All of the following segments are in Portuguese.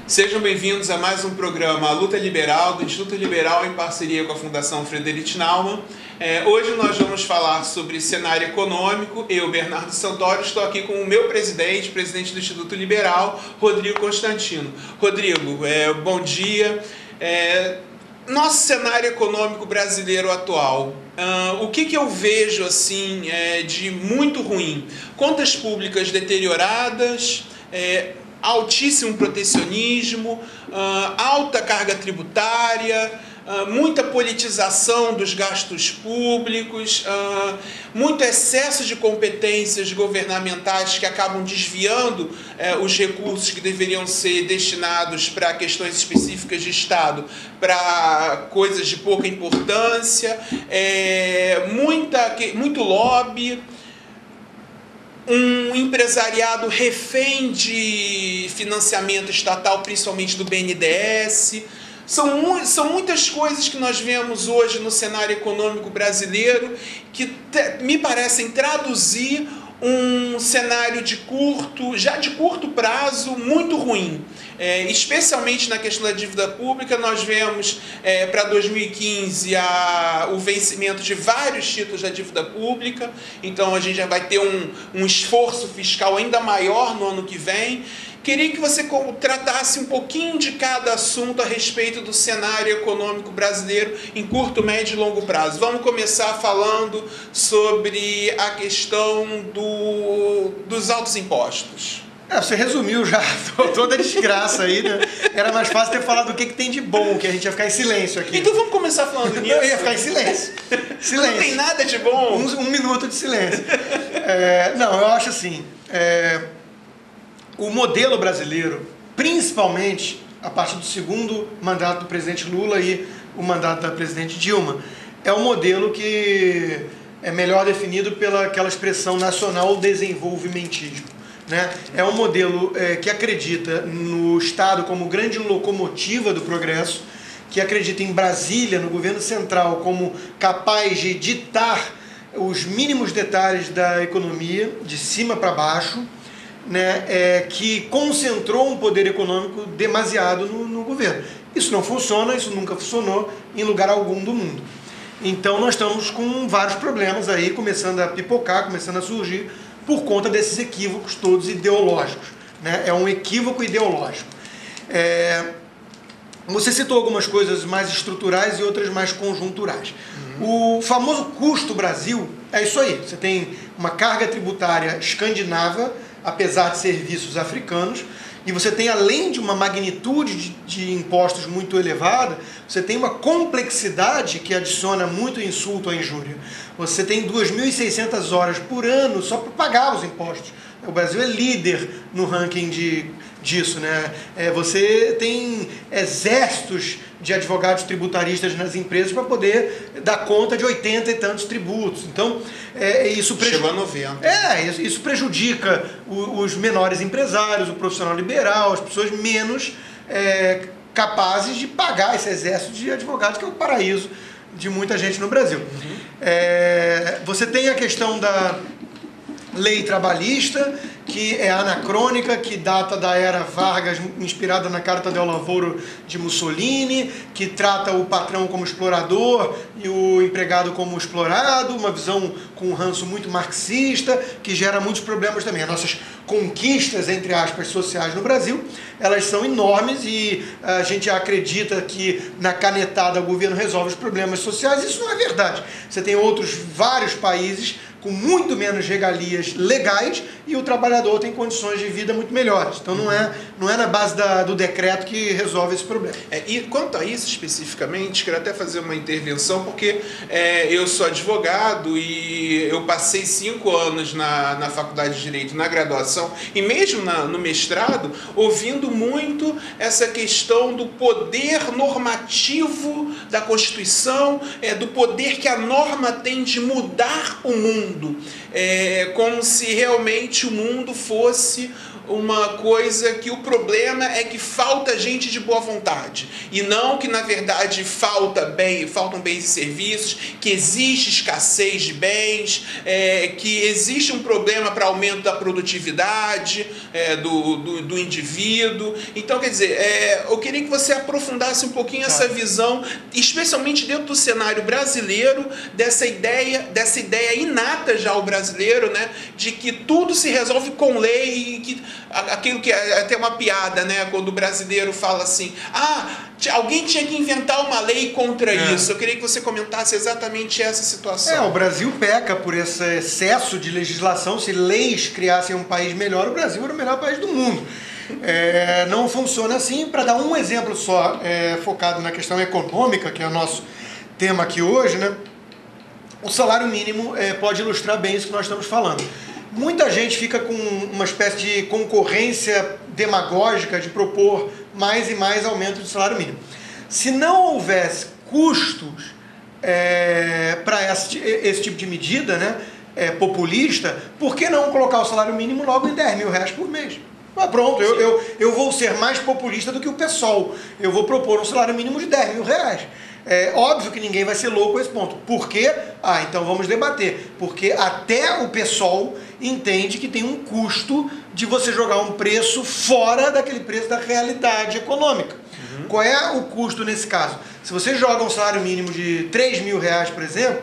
Sejam bem-vindos a mais um programa A Luta Liberal, do Instituto Liberal em parceria com a Fundação Friedrich Naumann. Hoje nós vamos falar sobre cenário econômico. Eu, Bernardo Santoro, estou aqui com o meu presidente do Instituto Liberal, Rodrigo Constantino. Rodrigo, bom dia. Nosso cenário econômico brasileiro atual, o que eu vejo assim de muito ruim? Contas públicas deterioradas, altíssimo protecionismo, alta carga tributária, muita politização dos gastos públicos, muito excesso de competências governamentais que acabam desviando os recursos que deveriam ser destinados para questões específicas de Estado para coisas de pouca importância, muito lobby, um empresariado refém de financiamento estatal, principalmente do BNDES. São muitas coisas que nós vemos hoje no cenário econômico brasileiro que me parecem traduzir um cenário de curto prazo muito ruim. Especialmente na questão da dívida pública, nós vemos para 2015 o vencimento de vários títulos da dívida pública, então a gente já vai ter um esforço fiscal ainda maior no ano que vem. Queria que você tratasse um pouquinho de cada assunto a respeito do cenário econômico brasileiro em curto, médio e longo prazo. Vamos começar falando sobre a questão dos altos impostos. Você resumiu já toda a desgraça aí, né? Era mais fácil ter falado o que tem de bom, que a gente ia ficar em silêncio aqui. Então vamos começar falando nisso. Eu ia ficar em silêncio. Não tem nada de bom. Um minuto de silêncio. Não, eu acho assim, o modelo brasileiro, principalmente a partir do segundo mandato do presidente Lula e o mandato da presidente Dilma, é um modelo que é melhor definido pela aquela expressão nacional desenvolvimentismo. Né? É um modelo que acredita no Estado como grande locomotiva do progresso, que acredita em Brasília, no governo central, como capaz de ditar os mínimos detalhes da economia, de cima para baixo, né? Que concentrou um poder econômico demasiado no governo. Isso não funciona, isso nunca funcionou em lugar algum do mundo. Então nós estamos com vários problemas aí, começando a pipocar, começando a surgir, por conta desses equívocos todos ideológicos. Né? É um equívoco ideológico. Você citou algumas coisas mais estruturais e outras mais conjunturais. O famoso custo Brasil é isso aí. Você tem uma carga tributária escandinava, apesar de serviços africanos, e você tem, além de uma magnitude de impostos muito elevada, você tem uma complexidade que adiciona muito insulto à injúria. Você tem 2.600 horas por ano só para pagar os impostos. O Brasil é líder no ranking disso, né? Você tem exércitos de advogados tributaristas nas empresas para poder dar conta de 80 e tantos tributos. Então, isso chegou a 90. Isso prejudica os menores empresários, o profissional liberal, as pessoas menos capazes de pagar esse exército de advogados, que é o paraíso de muita gente no Brasil. Você tem a questão da lei trabalhista, que é anacrônica, que data da era Vargas, inspirada na Carta del Lavoro de Mussolini, que trata o patrão como explorador e o empregado como explorado, uma visão com um ranço muito marxista, que gera muitos problemas também. As nossas conquistas, entre aspas, sociais no Brasil, elas são enormes e a gente acredita que na canetada o governo resolve os problemas sociais. Isso não é verdade. Você tem vários países com muito menos regalias legais e o trabalhador tem condições de vida muito melhores. Então não é na base do decreto que resolve esse problema. E quanto a isso especificamente, quero até fazer uma intervenção, porque eu sou advogado e eu passei 5 anos na Faculdade de Direito, na graduação, e mesmo no mestrado, ouvindo muito essa questão do poder normativo da Constituição, do poder que a norma tem de mudar o mundo, como se realmente o mundo fosse uma coisa que o problema é que falta gente de boa vontade e não que na verdade faltam bens e serviços, que existe escassez de bens, que existe um problema para aumento da produtividade do indivíduo. Então, quer dizer, eu queria que você aprofundasse um pouquinho essa visão, especialmente dentro do cenário brasileiro, dessa ideia inata já ao brasileiro, né, de que tudo se resolve com lei, e que aquilo que é até uma piada, né, quando o brasileiro fala assim, alguém tinha que inventar uma lei contra isso. Eu queria que você comentasse exatamente essa situação. O Brasil peca por esse excesso de legislação. Se leis criassem um país melhor, o Brasil era o melhor país do mundo. Não funciona assim. Para dar um exemplo só, focado na questão econômica, que é o nosso tema aqui hoje, né, o salário mínimo pode ilustrar bem isso que nós estamos falando. Muita gente fica com uma espécie de concorrência demagógica de propor mais e mais aumento de salário mínimo. Se não houvesse custos para esse tipo de medida, né, populista, por que não colocar o salário mínimo logo em R$10.000 por mês? Pronto, eu vou ser mais populista do que o PSOL. Eu vou propor um salário mínimo de R$10.000. Óbvio que ninguém vai ser louco a esse ponto. Por quê? Então vamos debater. Porque até o PSOL entende que tem um custo de você jogar um preço fora daquele preço da realidade econômica. Qual é o custo nesse caso? Se você joga um salário mínimo de R$3.000, por exemplo,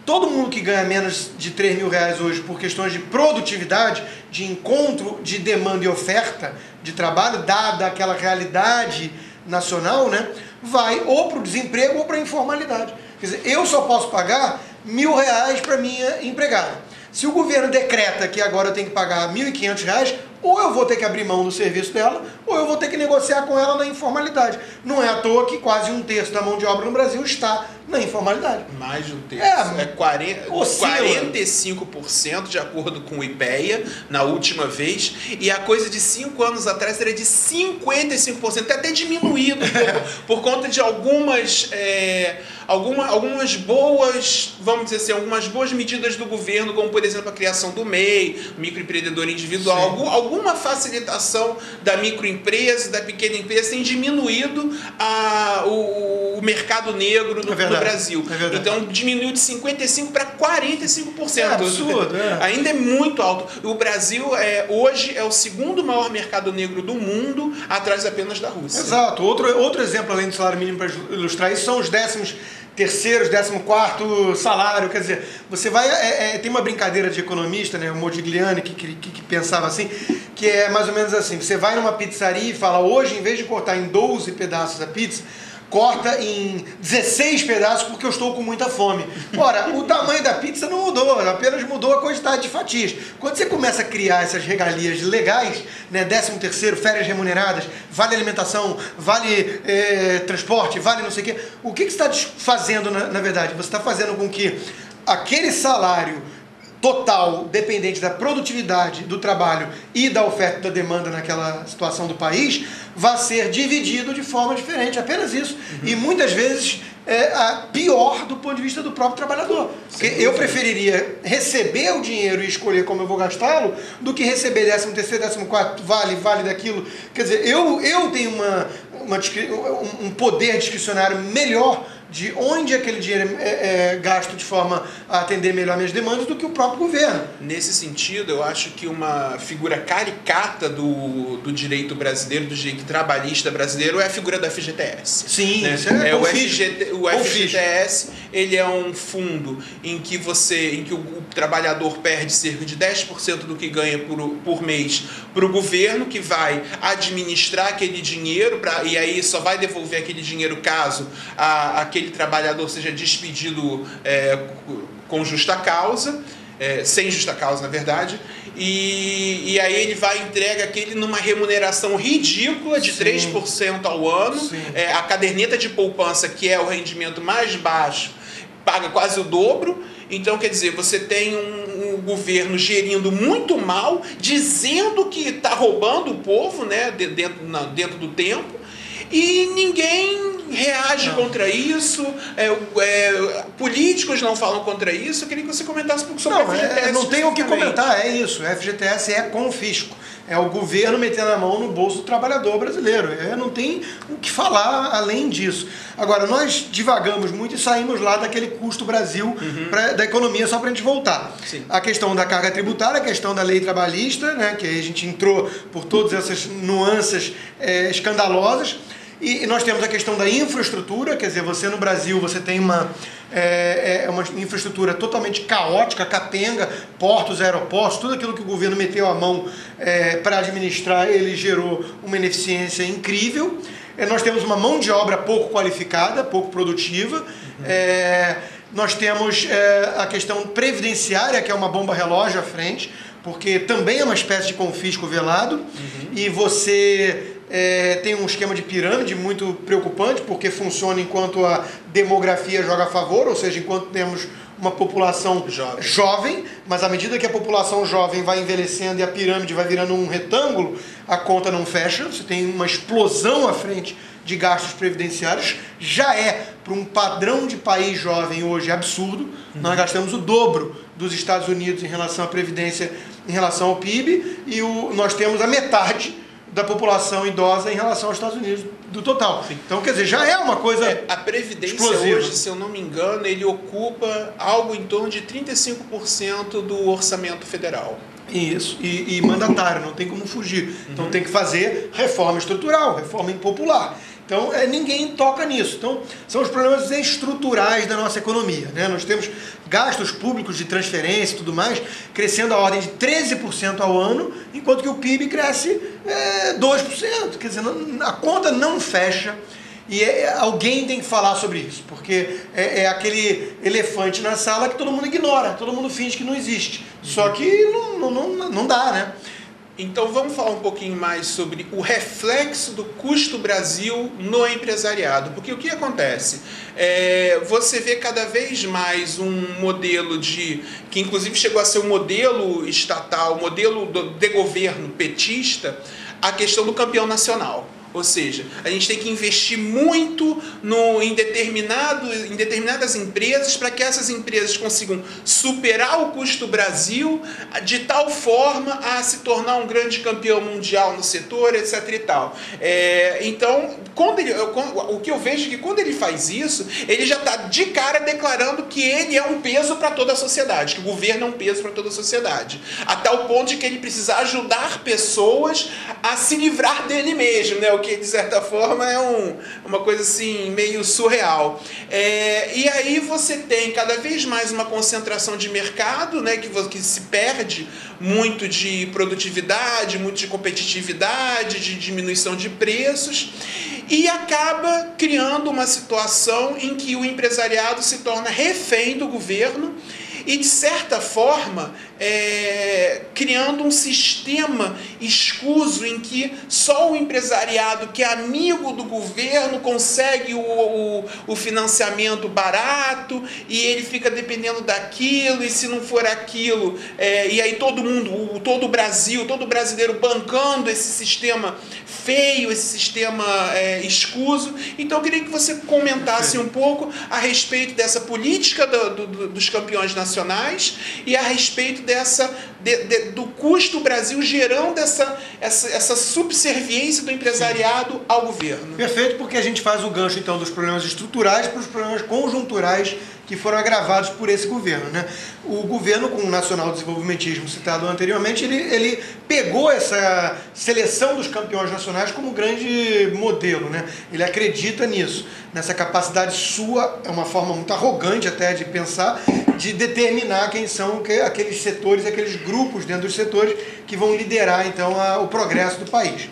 todo mundo que ganha menos de R$3.000 hoje por questões de produtividade, de encontro de demanda e oferta de trabalho, dada aquela realidade nacional, né, vai ou para o desemprego ou para a informalidade. Quer dizer, eu só posso pagar R$1.000 para minha empregada. Se o governo decreta que agora eu tenho que pagar R$1.500, ou eu vou ter que abrir mão do serviço dela, ou eu vou ter que negociar com ela na informalidade. Não é à toa que quase 1/3 da mão de obra no Brasil está na informalidade. Mais de 1/3. 45% de acordo com o IPEA, na última vez, e a coisa de 5 anos atrás era de 55%, até diminuído por conta de algumas boas, vamos dizer assim, algumas boas medidas do governo, como por exemplo a criação do MEI, microempreendedor individual, alguma facilitação da microempresa, da pequena empresa, tem diminuído o mercado negro no Brasil. Então diminuiu de 55% para 45%. É absurdo, Ainda é muito alto. O Brasil hoje é o segundo maior mercado negro do mundo, atrás apenas da Rússia. Exato. Outro exemplo, além do salário mínimo, para ilustrar isso, são os 13º, 14º salário. Quer dizer, você vai... tem uma brincadeira de economista, né, o Modigliani, que pensava assim, que é mais ou menos assim: você vai numa pizzaria e fala, hoje, em vez de cortar em 12 pedaços a pizza, corta em 16 pedaços porque eu estou com muita fome. Ora, o tamanho da pizza não mudou, apenas mudou a quantidade de fatias. Quando você começa a criar essas regalias legais, né, 13º, férias remuneradas, vale alimentação, vale transporte, vale não sei o quê, o que você está fazendo na verdade? Você está fazendo com que aquele salário total, dependente da produtividade do trabalho e da oferta e da demanda naquela situação do país, vai ser dividido de forma diferente, apenas isso. E muitas vezes pior do ponto de vista do próprio trabalhador. Porque eu preferiria receber o dinheiro e escolher como eu vou gastá-lo, do que receber 13º, 14º, vale daquilo. Quer dizer, eu tenho um poder discricionário melhor de onde aquele dinheiro é gasto de forma a atender melhor minhas demandas do que o próprio governo. Nesse sentido, eu acho que uma figura caricata do direito brasileiro, do direito trabalhista brasileiro, é a figura da FGTS. Sim, né? O FGTS, ele é um fundo em que o trabalhador perde cerca de 10% do que ganha por mês para o governo, que vai administrar aquele dinheiro, e aí só vai devolver aquele dinheiro caso aquele trabalhador seja despedido com justa causa. sem justa causa, na verdade, e aí ele vai e entrega aquele numa remuneração ridícula de 3% ao ano, a caderneta de poupança, que é o rendimento mais baixo, paga quase o dobro. Então, quer dizer, você tem um governo gerindo muito mal, dizendo que está roubando o povo, né, dentro do tempo, e ninguém reage contra isso, políticos não falam contra isso. Eu queria que você comentasse um pouco sobre o FGTS. Não tem o que comentar, é isso. O FGTS é confisco. É o governo metendo a mão no bolso do trabalhador brasileiro. Não tem o que falar além disso. Agora, nós divagamos muito e saímos lá daquele custo Brasil da economia, só para a gente voltar. Sim. A questão da carga tributária, a questão da lei trabalhista, né, que a gente entrou por todas essas nuances escandalosas. E nós temos a questão da infraestrutura, quer dizer, você no Brasil você tem uma infraestrutura totalmente caótica, capenga, portos, aeroportos, tudo aquilo que o governo meteu a mão para administrar, ele gerou uma ineficiência incrível. Nós temos uma mão de obra pouco qualificada, pouco produtiva. Nós temos a questão previdenciária, que é uma bomba relógio à frente, porque também é uma espécie de confisco velado, e você tem um esquema de pirâmide muito preocupante, porque funciona enquanto a demografia joga a favor, ou seja, enquanto temos uma população jovem, mas à medida que a população jovem vai envelhecendo e a pirâmide vai virando um retângulo, a conta não fecha, você tem uma explosão à frente de gastos previdenciários. Já para um padrão de país jovem hoje absurdo. Nós gastamos o dobro dos Estados Unidos em relação à previdência, em relação ao PIB, e nós temos a metade da população idosa em relação aos Estados Unidos do total. Sim. Então, quer dizer, já é uma coisa a Previdência explosiva. Hoje, se eu não me engano, ele ocupa algo em torno de 35% do orçamento federal. Isso, e mandatário, não tem como fugir. Então tem que fazer reforma estrutural, reforma impopular. Então ninguém toca nisso. Então são os problemas estruturais da nossa economia, né? Nós temos gastos públicos de transferência e tudo mais crescendo a ordem de 13% ao ano, enquanto que o PIB cresce 2%. Quer dizer, a conta não fecha. E alguém tem que falar sobre isso, porque é aquele elefante na sala que todo mundo ignora, todo mundo finge que não existe. Só que não dá, né? Então vamos falar um pouquinho mais sobre o reflexo do custo Brasil no empresariado. Porque o que acontece? Você vê cada vez mais um modelo que inclusive chegou a ser um modelo estatal, modelo de governo petista, a questão do campeão nacional. Ou seja, a gente tem que investir muito em determinadas empresas para que essas empresas consigam superar o custo Brasil de tal forma a se tornar um grande campeão mundial no setor, etc. e tal. Então, o que eu vejo é que quando ele faz isso, ele já está de cara declarando que ele é um peso para toda a sociedade, que o governo é um peso para toda a sociedade. A tal ponto de que ele precisa ajudar pessoas a se livrar dele mesmo, né? O que de certa forma é uma coisa assim meio surreal. E aí você tem cada vez mais uma concentração de mercado, né, que se perde muito de produtividade, muito de competitividade, de diminuição de preços, e acaba criando uma situação em que o empresariado se torna refém do governo e, de certa forma, criando um sistema escuso em que só o empresariado que é amigo do governo consegue o financiamento barato, e ele fica dependendo daquilo, e se não for aquilo, e aí todo o Brasil, todo brasileiro bancando esse sistema feio, esse sistema escuso. Então eu queria que você comentasse um pouco a respeito dessa política dos campeões nacionais e a respeito do custo Brasil gerando essa subserviência do empresariado ao governo. Perfeito, porque a gente faz o gancho então dos problemas estruturais para os problemas conjunturais que foram agravados por esse governo, né? O governo, com o nacional desenvolvimentismo citado anteriormente, ele pegou essa seleção dos campeões nacionais como grande modelo, né? Ele acredita nisso, nessa capacidade sua, é uma forma muito arrogante até de pensar, de determinar quem são aqueles setores, aqueles grupos dentro dos setores que vão liderar então o progresso do país.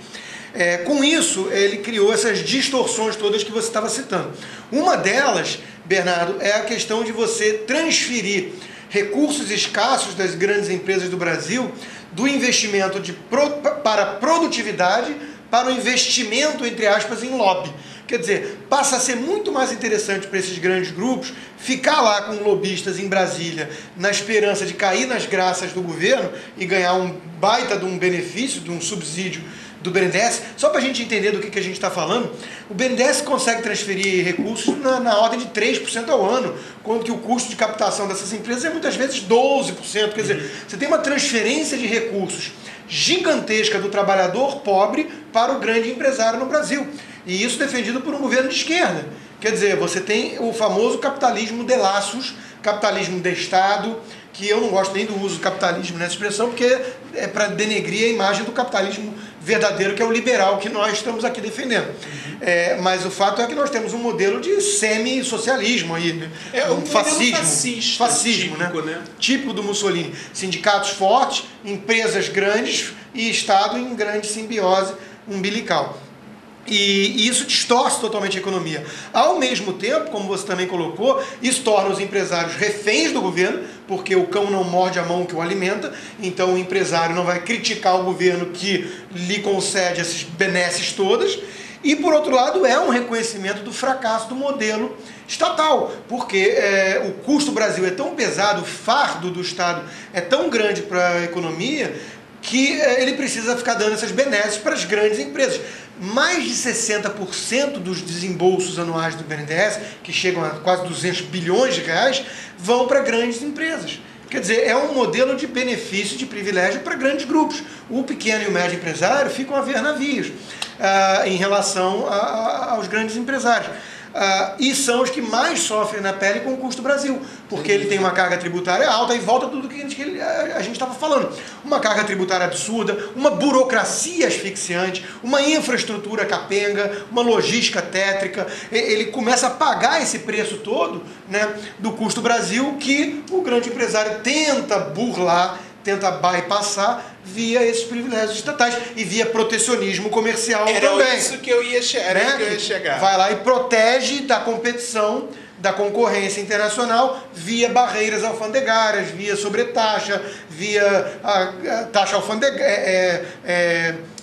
Com isso, ele criou essas distorções todas que você estava citando. Uma delas, Bernardo, é a questão de você transferir recursos escassos das grandes empresas do Brasil do investimento para produtividade para o investimento, entre aspas, em lobby. Quer dizer, passa a ser muito mais interessante para esses grandes grupos ficar lá com lobistas em Brasília na esperança de cair nas graças do governo e ganhar um baita de um benefício, de um subsídio do BNDES. Só para a gente entender do que a gente está falando, o BNDES consegue transferir recursos na ordem de 3% ao ano, quando que o custo de captação dessas empresas é muitas vezes 12%. Quer dizer, você tem uma transferência de recursos gigantesca do trabalhador pobre para o grande empresário no Brasil. E isso defendido por um governo de esquerda. Quer dizer, você tem o famoso capitalismo de laços, capitalismo de Estado, que eu não gosto nem do uso do capitalismo nessa expressão, porque é para denegrir a imagem do capitalismo verdadeiro, que é o liberal que nós estamos aqui defendendo. Mas o fato é que nós temos um modelo de semi-socialismo aí, né? Um fascismo, típico, né? Típico do Mussolini. Sindicatos fortes, empresas grandes e Estado em grande simbiose umbilical. E isso distorce totalmente a economia. Ao mesmo tempo, como você também colocou, isso torna os empresários reféns do governo, porque o cão não morde a mão que o alimenta, então o empresário não vai criticar o governo que lhe concede essas benesses todas. E, por outro lado, é um reconhecimento do fracasso do modelo estatal, porque o custo do Brasil é tão pesado, o fardo do Estado é tão grande para a economia, que ele precisa ficar dando essas benesses para as grandes empresas. Mais de 60% dos desembolsos anuais do BNDES, que chegam a quase 200 bilhões de reais, vão para grandes empresas. Quer dizer, é um modelo de benefício, de privilégio para grandes grupos. O pequeno e o médio empresário ficam a ver navios em relação aos grandes empresários. E são os que mais sofrem na pele com o custo do Brasil, porque ele tem uma carga tributária alta e volta tudo que a gente estava falando. Uma carga tributária absurda, uma burocracia asfixiante, uma infraestrutura capenga, uma logística tétrica. Ele começa a pagar esse preço todo, né, do custo do Brasil, que o grande empresário tenta burlar, tenta bypassar via esses privilégios estatais e via protecionismo comercial também. Era isso que eu ia chegar. Vai lá e protege da competição, da concorrência internacional via barreiras alfandegárias, via sobretaxa, via a taxa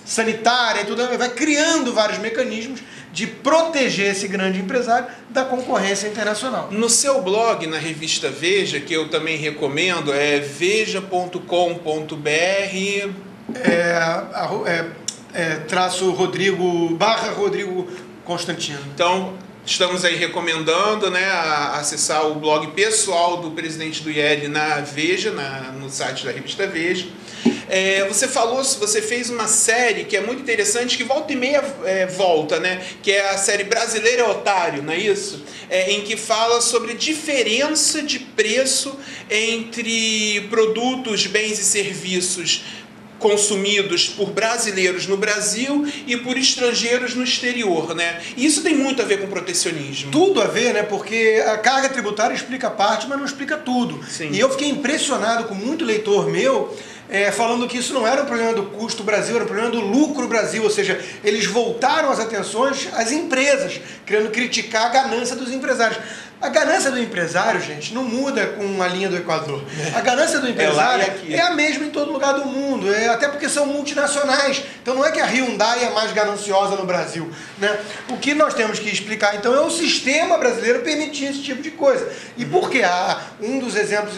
sanitária e tudo, vai criando vários mecanismos de proteger esse grande empresário da concorrência internacional. No seu blog, na revista Veja, que eu também recomendo, é veja.com.br Rodrigo Constantino. Então, estamos aí recomendando, né, acessar o blog pessoal do presidente do IEL na Veja, no site da revista Veja. Você fez uma série que é muito interessante, que volta e meia volta, né? Que é a série Brasileiro é Otário, não é isso? Em que fala sobre diferença de preço entre produtos, bens e serviços consumidos por brasileiros no Brasil e por estrangeiros no exterior, né? E isso tem muito a ver com protecionismo. Tudo a ver, né? Porque a carga tributária explica parte, mas não explica tudo. Sim. E eu fiquei impressionado com muito leitor meu falando que isso não era um problema do custo Brasil, era um problema do lucro Brasil, ou seja, eles voltaram as atenções às empresas, querendo criticar a ganância dos empresários. A ganância do empresário, gente, não muda com a linha do Equador. A ganância do empresário é a mesma em todo lugar do mundo, até porque são multinacionais. Então não é que a Hyundai é mais gananciosa no Brasil, né? O que nós temos que explicar, então, é o sistema brasileiro permitir esse tipo de coisa. E por quê? Um dos exemplos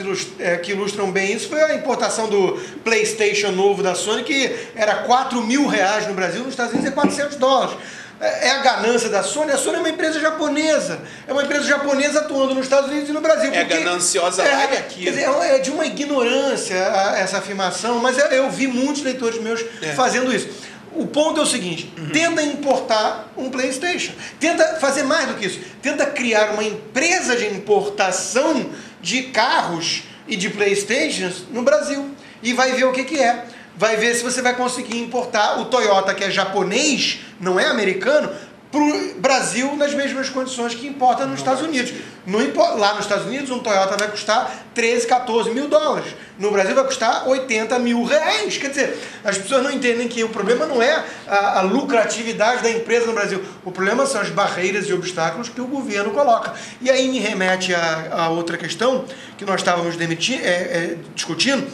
que ilustram bem isso foi a importação do PlayStation novo da Sony, que era R$4.000 no Brasil, nos Estados Unidos é $400. É a ganância da Sony. A Sony é uma empresa japonesa. É uma empresa japonesa atuando nos Estados Unidos e no Brasil. É gananciosa lá e aqui. Quer dizer, é de uma ignorância essa afirmação, mas eu vi muitos leitores meus fazendo isso. O ponto é o seguinte, tenta importar um PlayStation. Tenta fazer mais do que isso. Tenta criar uma empresa de importação de carros e de PlayStations no Brasil. E vai ver o que é. Vai ver se você vai conseguir importar o Toyota, que é japonês, não é americano, para o Brasil nas mesmas condições que importa nos Estados Unidos. Lá nos Estados Unidos, um Toyota vai custar 13, 14 mil dólares. No Brasil vai custar 80 mil reais. Quer dizer, as pessoas não entendem que o problema não é a lucratividade da empresa no Brasil. O problema são as barreiras e obstáculos que o governo coloca. E aí me remete a outra questão que nós estávamos discutindo.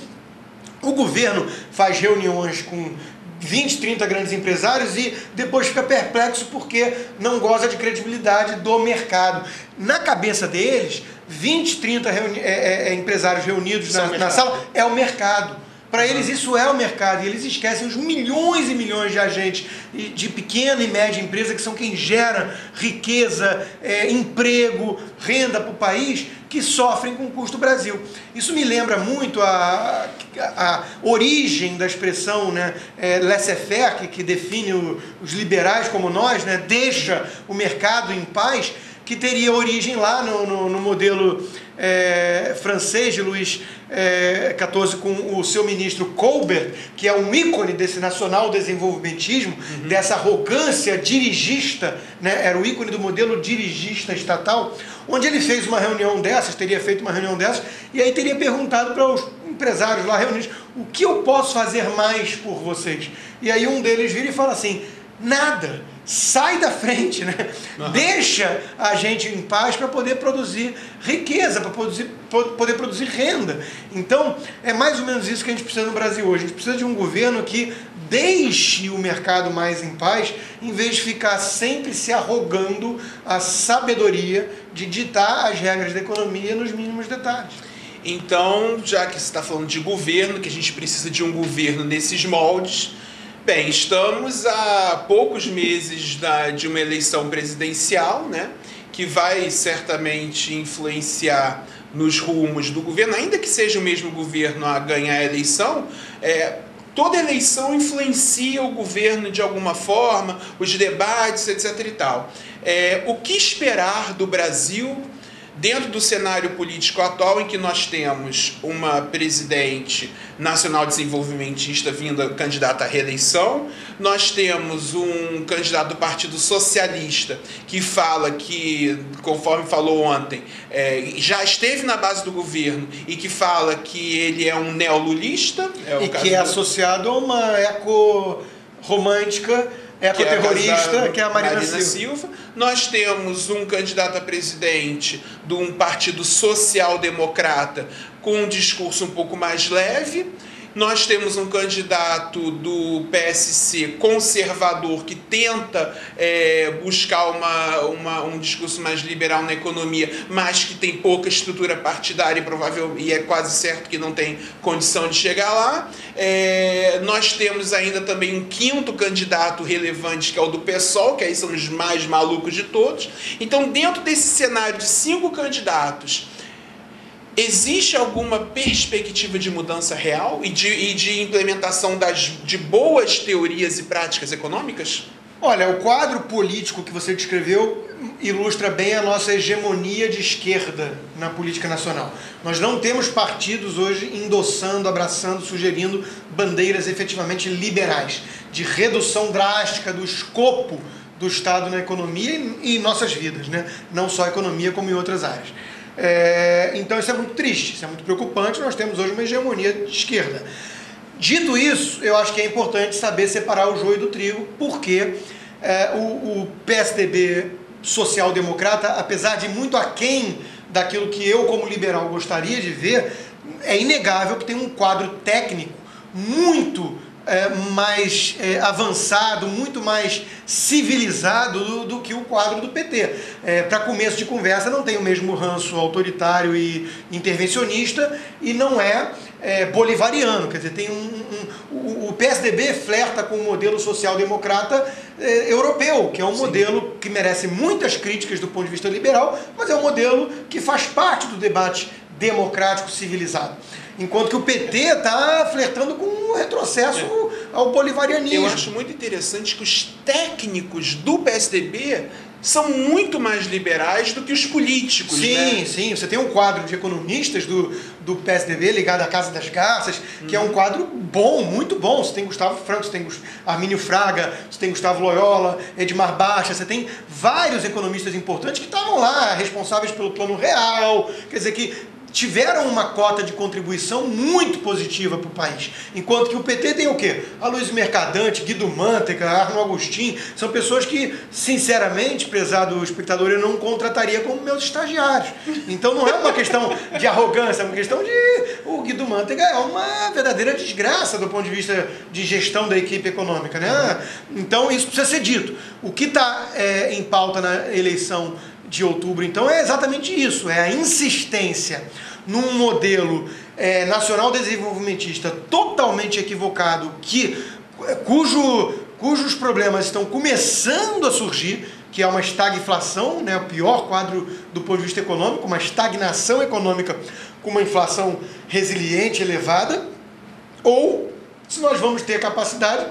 O governo faz reuniões com 20, 30 grandes empresários e depois fica perplexo porque não goza de credibilidade do mercado. Na cabeça deles, 20, 30 empresários reunidos na sala é o mercado. Para eles isso é o mercado, e eles esquecem os milhões e milhões de agentes de pequena e média empresa que são quem gera riqueza, emprego, renda para o país, que sofrem com o custo Brasil. Isso me lembra muito a origem da expressão, né, laissez-faire, que define os liberais como nós, né, deixa o mercado em paz, que teria origem lá no modelo francês de Luís XIV, com o seu ministro Colbert, que é um ícone desse nacional-desenvolvimentismo, dessa arrogância dirigista, né? Era o ícone do modelo dirigista estatal, onde ele fez uma reunião dessas, teria feito uma reunião dessas, e aí teria perguntado para os empresários lá reunidos: o que eu posso fazer mais por vocês? E aí um deles vira e fala assim: nada. Sai da frente, né? Deixa a gente em paz para poder produzir riqueza, para poder produzir renda. Então, é mais ou menos isso que a gente precisa no Brasil hoje. A gente precisa de um governo que deixe o mercado mais em paz, em vez de ficar sempre se arrogando a sabedoria de ditar as regras da economia nos mínimos detalhes. Então, já que você está falando de governo, que a gente precisa de um governo nesses moldes, bem, estamos a poucos meses de uma eleição presidencial, né, que vai certamente influenciar nos rumos do governo, ainda que seja o mesmo governo a ganhar a eleição. Toda eleição influencia o governo de alguma forma, os debates, etc. e tal. O que esperar do Brasil dentro do cenário político atual, em que nós temos uma presidente nacional desenvolvimentista candidata à reeleição, nós temos um candidato do Partido Socialista que fala que, conforme falou ontem, já esteve na base do governo e que fala que ele é um neolulista. E que é associado a uma eco-romântica, ecoterrorista, que é a Marina Silva. Nós temos um candidato a presidente de um partido social-democrata com um discurso um pouco mais leve. Nós temos um candidato do PSC conservador que tenta buscar um discurso mais liberal na economia, mas que tem pouca estrutura partidária e é quase certo que não tem condição de chegar lá. Nós temos ainda também um quinto candidato relevante, que é o do PSOL, que aí são os mais malucos de todos. Então, dentro desse cenário de 5 candidatos, existe alguma perspectiva de mudança real e de implementação de boas teorias e práticas econômicas? Olha, o quadro político que você descreveu ilustra bem a nossa hegemonia de esquerda na política nacional. Nós não temos partidos hoje endossando, abraçando, sugerindo bandeiras efetivamente liberais, de redução drástica do escopo do Estado na economia e em nossas vidas, né? Não só a economia, como em outras áreas. Então isso é muito triste, isso é muito preocupante. Nós temos hoje uma hegemonia de esquerda. Dito isso, eu acho que é importante saber separar o joio do trigo, porque o PSDB social-democrata, apesar de muito aquém daquilo que eu como liberal gostaria de ver, é inegável que tem um quadro técnico muito mais avançado, muito mais civilizado do que o quadro do PT. Para começo de conversa, não tem o mesmo ranço autoritário e intervencionista e não é bolivariano. Quer dizer, tem o PSDB flerta com o modelo social-democrata europeu, que é um modelo que merece muitas críticas do ponto de vista liberal, mas é um modelo que faz parte do debate democrático civilizado. Enquanto que o PT está flertando com um retrocesso ao bolivarianismo. Eu acho muito interessante que os técnicos do PSDB são muito mais liberais do que os políticos, sim, né? Sim. Você tem um quadro de economistas do PSDB ligado à Casa das Garças, que é um quadro bom, muito bom. Você tem Gustavo Franco, você tem Armínio Fraga, você tem Gustavo Loyola, Edmar Baixa, você tem vários economistas importantes que estavam lá, responsáveis pelo Plano Real, quer dizer que tiveram uma cota de contribuição muito positiva para o país. Enquanto que o PT tem o quê? Aloysio Mercadante, Guido Mantega, Arno Agostinho, são pessoas que, sinceramente, prezado espectador, eu não contrataria como meus estagiários. Então não é uma questão de arrogância, é uma questão de... O Guido Mantega é uma verdadeira desgraça do ponto de vista de gestão da equipe econômica, né? Então isso precisa ser dito. O que está em pauta na eleição de outubro, então, é exatamente isso, é a insistência num modelo nacional desenvolvimentista totalmente equivocado, cujos problemas estão começando a surgir, que é uma estagflação, né, o pior quadro do ponto de vista econômico, uma estagnação econômica com uma inflação resiliente, elevada, ou se nós vamos ter capacidade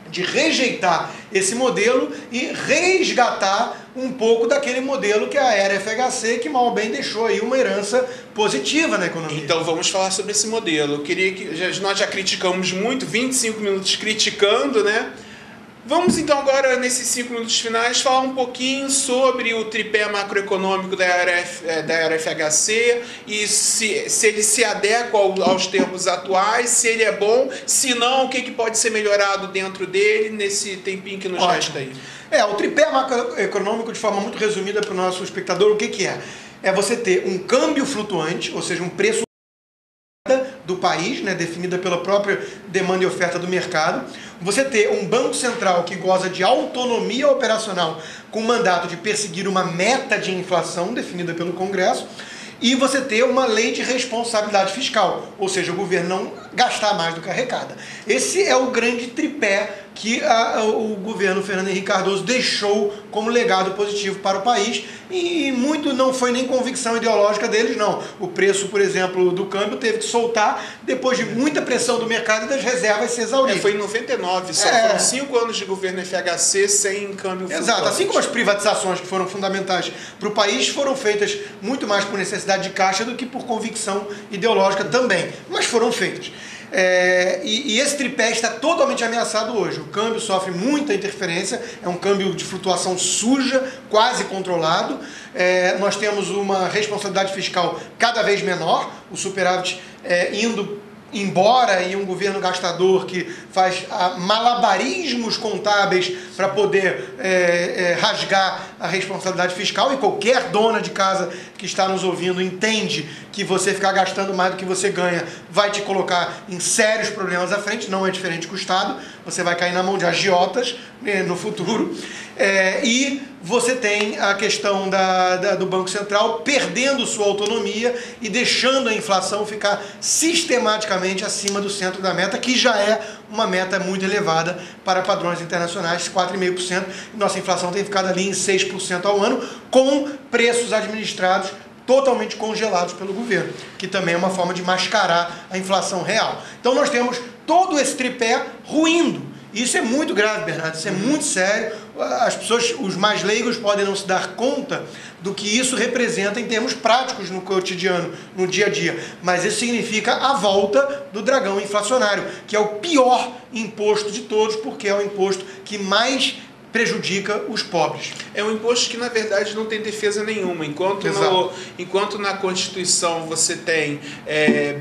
de rejeitar esse modelo e resgatar um pouco daquele modelo que é a era FHC, que mal ou bem deixou aí uma herança positiva na economia. Então vamos falar sobre esse modelo. Eu queria que nós já criticamos muito, 25 minutos criticando, né? Vamos então agora, nesses 5 minutos finais, falar um pouquinho sobre o tripé macroeconômico da era FHC e se ele se adequa aos tempos atuais, se ele é bom, se não, o que pode ser melhorado dentro dele nesse tempinho que nos resta aí. O tripé macroeconômico, de forma muito resumida para o nosso espectador, o que é? É você ter um câmbio flutuante, ou seja, um preço do país, né, definida pela própria demanda e oferta do mercado. Você ter um Banco Central que goza de autonomia operacional com o mandato de perseguir uma meta de inflação definida pelo Congresso. E você ter uma lei de responsabilidade fiscal, ou seja, o governo não gastar mais do que arrecada. Esse é o grande tripé que o governo Fernando Henrique Cardoso deixou como legado positivo para o país, e muito não foi nem convicção ideológica deles, não. O preço, por exemplo, do câmbio teve que soltar depois de muita pressão do mercado e das reservas se exaurirem. Foi em 99, só foram 5 anos de governo FHC sem câmbio flutuante. Exato, assim como as privatizações que foram fundamentais para o país foram feitas muito mais por necessidade de caixa do que por convicção ideológica também, mas foram feitas. E esse tripé está totalmente ameaçado hoje. O câmbio sofre muita interferência, é um câmbio de flutuação suja, quase controlado. Nós temos uma responsabilidade fiscal cada vez menor, o superávit indo embora, e um governo gastador que faz malabarismos contábeis para poder rasgar a responsabilidade fiscal, e qualquer dona de casa que está nos ouvindo entende que você ficar gastando mais do que você ganha vai te colocar em sérios problemas à frente. Não é diferente com o Estado, você vai cair na mão de agiotas no futuro. E você tem a questão do Banco Central perdendo sua autonomia e deixando a inflação ficar sistematicamente acima do centro da meta, que já é uma meta muito elevada para padrões internacionais, 4,5%. Nossa inflação tem ficado ali em 6% ao ano, com preços administrados totalmente congelados pelo governo, que também é uma forma de mascarar a inflação real. Então nós temos todo esse tripé ruindo. Isso é muito grave, Bernardo, isso é muito sério. As pessoas, os mais leigos, podem não se dar conta do que isso representa em termos práticos no cotidiano, no dia a dia. Mas isso significa a volta do dragão inflacionário, que é o pior imposto de todos, porque é o imposto que mais prejudica os pobres. É um imposto que, na verdade, não tem defesa nenhuma. Enquanto na Constituição você tem,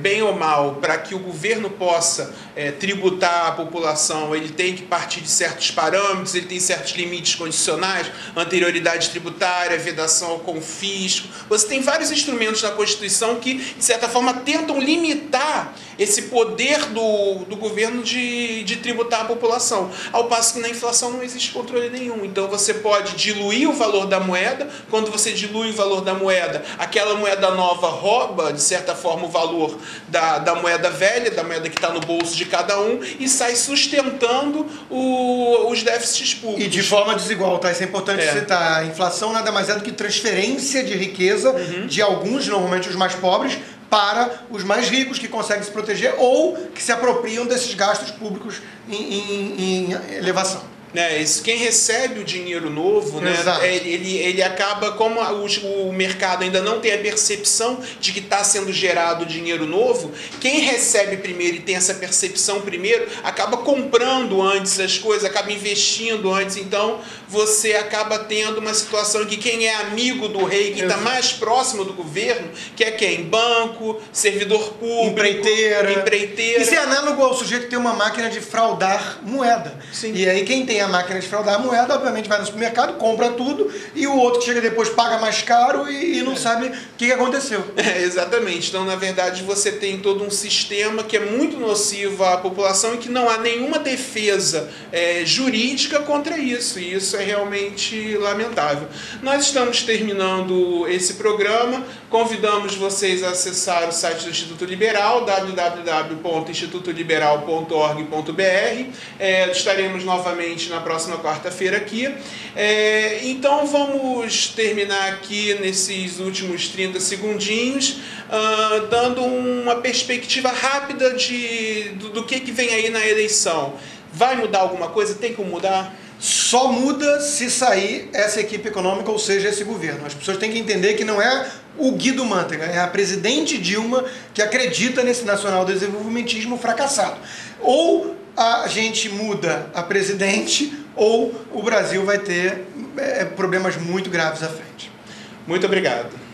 bem ou mal, para que o governo possa tributar a população, ele tem que partir de certos parâmetros, ele tem certos limites condicionais, anterioridade tributária, vedação ao confisco. Você tem vários instrumentos na Constituição que, de certa forma, tentam limitar esse poder do governo de tributar a população. Ao passo que na inflação não existe controle nenhum. Então você pode diluir o valor da moeda. Quando você dilui o valor da moeda, aquela moeda nova rouba, de certa forma, o valor da moeda velha, da moeda que está no bolso de cada um, e sai sustentando os déficits públicos. E de forma desigual, tá? Isso é importante citar. A inflação nada mais é do que transferência de riqueza de alguns, normalmente os mais pobres, para os mais ricos, que conseguem se proteger ou que se apropriam desses gastos públicos em elevação. né? Quem recebe o dinheiro novo, né? Ele acaba, como o mercado ainda não tem a percepção de que está sendo gerado dinheiro novo, quem recebe primeiro e tem essa percepção primeiro, acaba comprando antes as coisas, acaba investindo antes. Então, você acaba tendo uma situação em que quem é amigo do rei, que está mais próximo do governo, que é quem? Banco, servidor público, empreiteira. Isso é análogo ao sujeito que tem uma máquina de fraudar moeda. Sim. E aí quem tem a máquina de fraudar moeda, obviamente vai no supermercado, compra tudo, e o outro que chega depois paga mais caro e não sabe o que aconteceu. Exatamente. Então, na verdade, você tem todo um sistema que é muito nocivo à população e que não há nenhuma defesa jurídica contra isso. E isso é realmente lamentável. Nós estamos terminando esse programa. Convidamos vocês a acessar o site do Instituto Liberal, www.institutoliberal.org.br. Estaremos novamente na próxima quarta-feira aqui. Então vamos terminar aqui nesses últimos 30 segundinhos, dando uma perspectiva rápida do que vem aí na eleição. Vai mudar alguma coisa? Tem como mudar? Só muda se sair essa equipe econômica, ou seja, esse governo. As pessoas têm que entender que não é o Guido Mantega, é a presidente Dilma que acredita nesse nacional-desenvolvimentismo fracassado. Ou a gente muda a presidente, ou o Brasil vai ter problemas muito graves à frente. Muito obrigado.